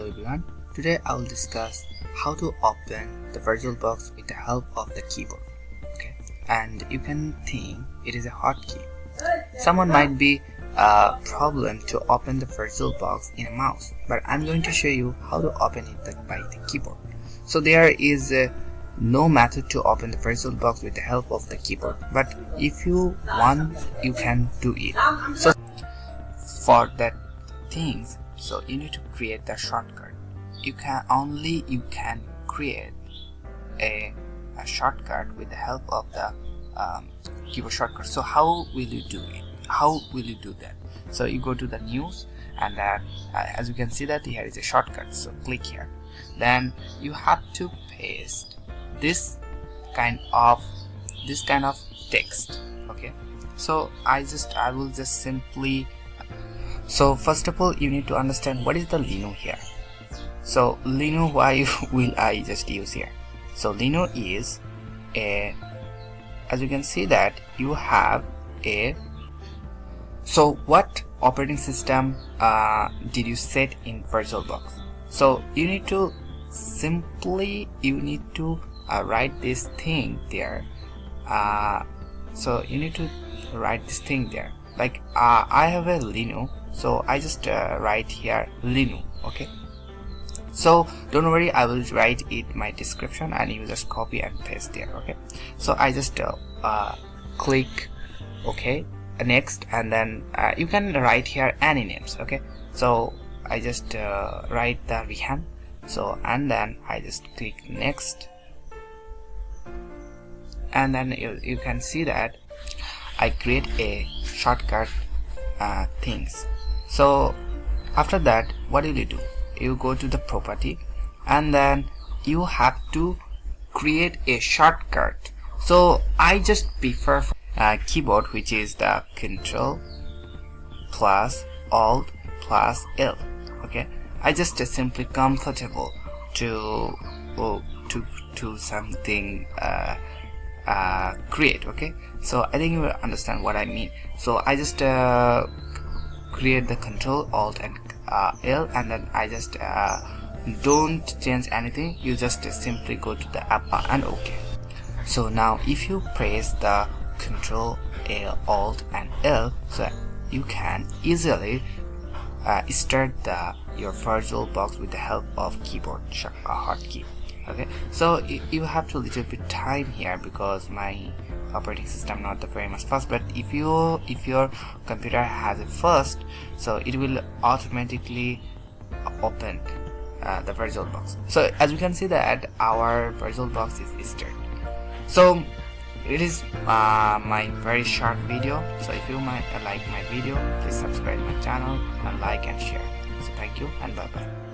Hello everyone, today I will discuss how to open the VirtualBox with the help of the keyboard. Okay, and you can think it is a hotkey. Someone might be a problem to open the VirtualBox in a mouse, but I'm going to show you how to open it by the keyboard. So there is no method to open the VirtualBox with the help of the keyboard, but if you want, you can do it. So for that things, so you need to create the shortcut. You can create a shortcut with the help of the keyboard shortcut. So how will you do it? How will you do that? So you go to the news, and then as you can see that here is a shortcut, so click here. Then you have to paste this kind of text. Okay, so I will just simply. So first of all, you need to understand what is the Linu here. So Linu, why will I just use here? So Linu is a, as you can see that you have a. So what operating system did you set in VirtualBox? So you need to write this thing there. So you need to write this thing there. Like I have a Linu, so I just write here Linu. Okay, so don't worry, I will write it in my description and you just copy and paste there. Okay, so I just click OK, next, and then you can write here any names. Okay, so I just write the Rihan, so and then I just click next, and then you can see that I create a shortcut things. So after that, what will you do? You go to the property, and then you have to create a shortcut. So I just prefer keyboard, which is the Control plus Alt plus L. Okay, I just simply comfortable to something create. Okay, so I think you will understand what I mean. So I just create the Control Alt and L, and then I just don't change anything. You just simply go to the app and OK. So now if you press the Control Alt and L, so you can easily start your VirtualBox with the help of keyboard hotkey. Okay, so you have to little bit time here because my operating system not the very much fast, but if your computer has it fast, so it will automatically open the VirtualBox. So as you can see that our VirtualBox is started. So it is my very short video. So if you might like my video, please subscribe my channel and like and share. So thank you and bye bye.